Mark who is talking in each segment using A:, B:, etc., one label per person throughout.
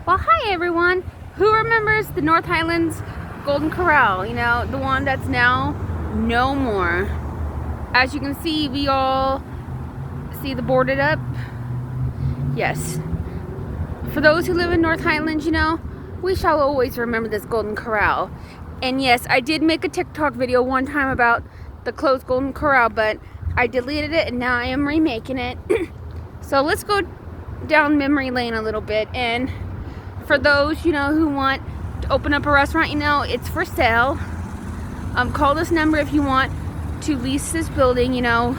A: Well, hi everyone. Who remembers the North Highlands Golden Corral? You know, the one that's now no more. As you can see, we all see the boarded up. Yes. For those who live in North Highlands, you know, we shall always remember this Golden Corral. And yes, I did make a TikTok video one time about the closed Golden Corral, but I deleted it and now I am remaking it. So let's go down memory lane a little bit. And for those, you know, who want to open up a restaurant, you know, it's for sale. Call this number if you want to lease this building, you know,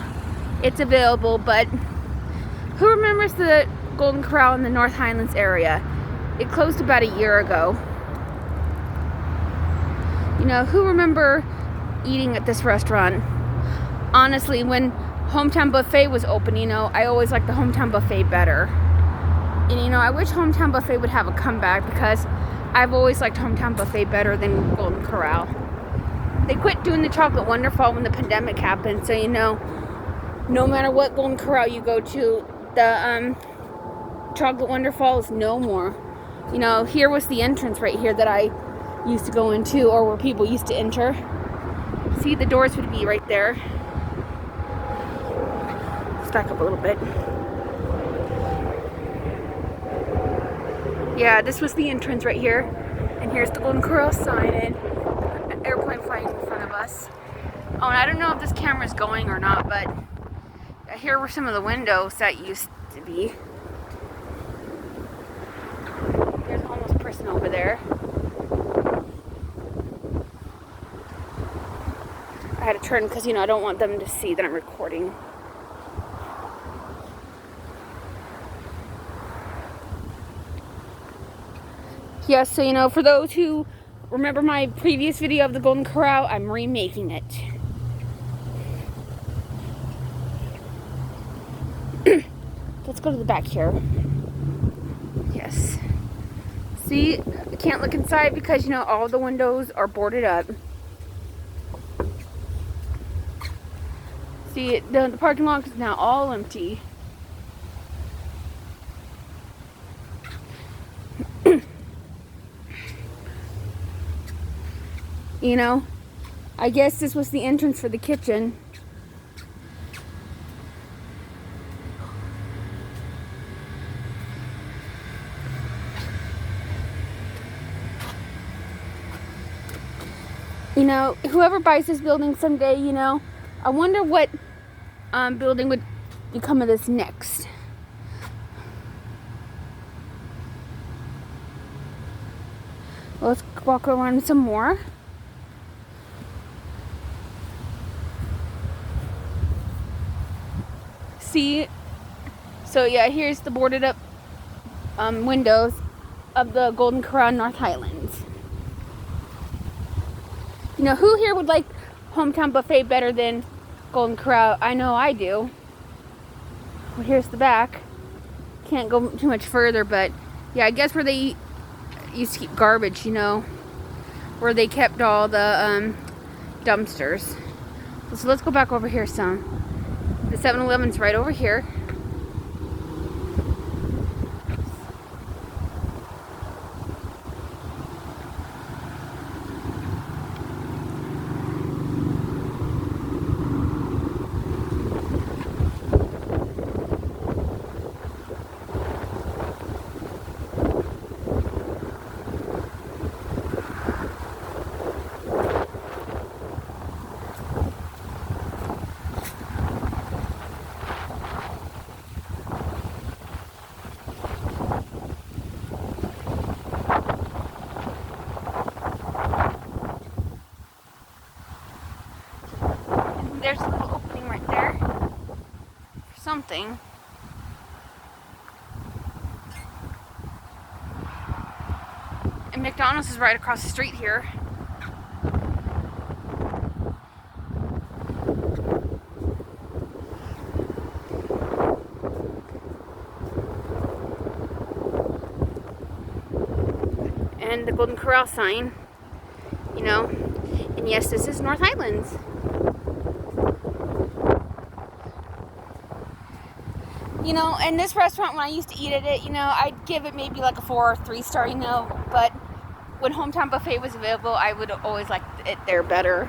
A: it's available. But who remembers the Golden Corral in the North Highlands area? It closed about a year ago. You know, who remember eating at this restaurant? Honestly, when Hometown Buffet was open, you know, I always liked the Hometown Buffet better. And you know, I wish Hometown Buffet would have a comeback because I've always liked Hometown Buffet better than Golden Corral. They quit doing the Chocolate Wonderfall when the pandemic happened, so you know, no matter what Golden Corral you go to, the Chocolate Wonderfall is no more. You know, here was the entrance right here that I used to go into, or where people used to enter. See, the doors would be right there. Let's back up a little bit. Yeah, this was the entrance right here. And here's the Golden Corral sign and an airplane flying in front of us. Oh, and I don't know if this camera's going or not, but here were some of the windows that used to be. There's a homeless person over there. I had to turn because, you know, I don't want them to see that I'm recording. Yeah, so, you know, for those who remember my previous video of the Golden Corral, I'm remaking it. Let's go to the back here. Yes. See, I can't look inside because, you know, all the windows are boarded up. See, the parking lot is now all empty. You know, I guess this was the entrance for the kitchen. You know, whoever buys this building someday, you know, I wonder what building would become of this next. Let's walk around some more. See, so yeah, here's the boarded up windows of the Golden Corral North Highlands. You know, who here would like Hometown Buffet better than Golden Corral? I know I do. Well, here's the back. Can't go too much further, but yeah, I guess where they used to keep garbage, you know, where they kept all the dumpsters. So let's go back over here some. The 7-Eleven's right over here. There's a little opening right there for something. And McDonald's is right across the street here. And the Golden Corral sign, you know. And yes, this is North Highlands. You know, and this restaurant, when I used to eat at it, you know, I'd give it maybe like a 4 or 3 star, you know, but when Hometown Buffet was available, I would always like it there better.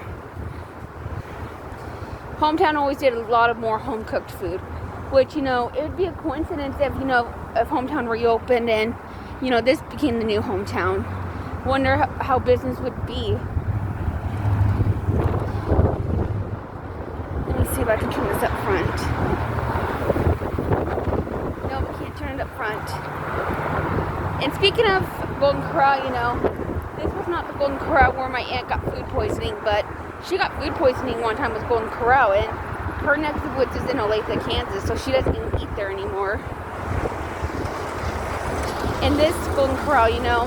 A: Hometown always did a lot of more home cooked food, which, you know, it would be a coincidence if, you know, if Hometown reopened and, you know, this became the new Hometown. Wonder how business would be. Let me see if I can turn this up front. No, we can't turn it up front. And speaking of Golden Corral, you know, this was not the Golden Corral where my aunt got food poisoning, but she got food poisoning one time with Golden Corral, and her neck of the woods is in Olathe, Kansas, so she doesn't even eat there anymore. And this Golden Corral, you know,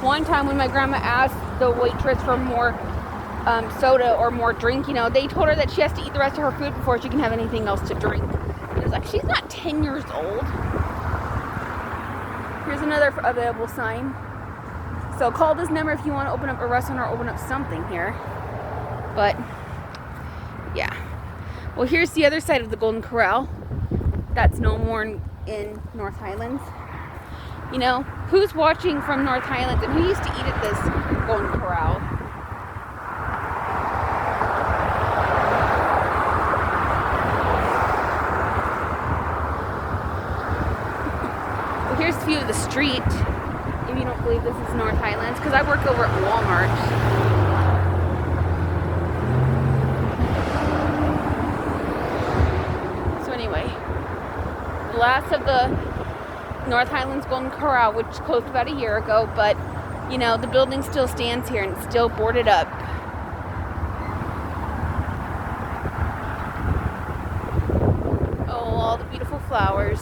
A: one time when my grandma asked the waitress for more soda or more drink, you know, they told her that she has to eat the rest of her food before she can have anything else to drink. It was like, she's not 10 years old. Here's another available sign. So call this number if you want to open up a restaurant or open up something here. But, yeah. Well, here's the other side of the Golden Corral. That's no more in North Highlands. You know, who's watching from North Highlands and who used to eat at this Golden Corral? Well, here's a view of the street, if you don't believe this is North Highlands, because I work over at Walmart. So anyway, the last of the North Highlands Golden Corral, which closed about a year ago, but, you know, the building still stands here and it's still boarded up. Oh, all the beautiful flowers.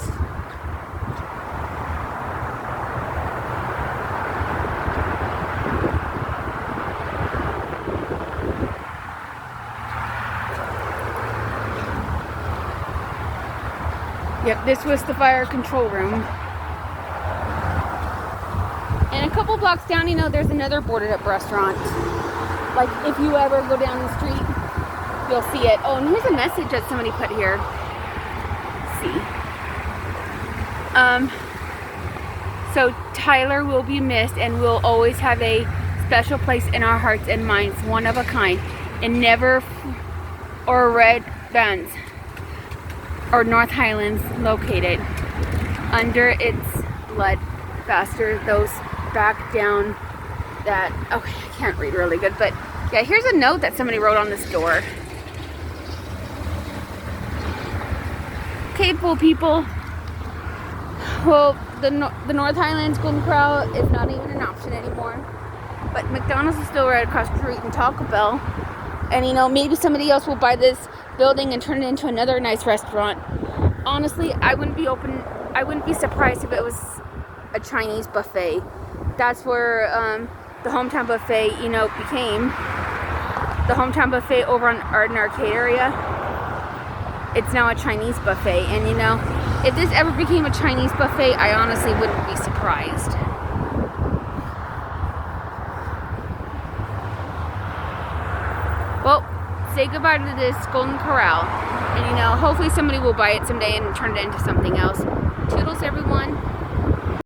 A: Yep, this was the fire control room. And a couple blocks down, you know, there's another boarded up restaurant. Like, if you ever go down the street, you'll see it. Oh, and here's a message that somebody put here. Let's see. So Tyler will be missed and will always have a special place in our hearts and minds, one of a kind, and never or red bands or North Highlands located under its blood faster those back down that, okay, I can't read really good, but yeah, here's a note that somebody wrote on this door. Capable people. Well, the North Highlands Golden Corral is not even an option anymore, but McDonald's is still right across the street and Taco Bell, and you know, maybe somebody else will buy this building and turn it into another nice restaurant. Honestly, I wouldn't be surprised if it was a Chinese buffet. That's where the Hometown Buffet, you know, became the Hometown Buffet over on Arden Arcade area. It's now a Chinese buffet, and you know, if this ever became a Chinese buffet, I honestly wouldn't be surprised. Well, say goodbye to this Golden Corral, and you know, hopefully somebody will buy it someday and turn it into something else. Toodles, everyone.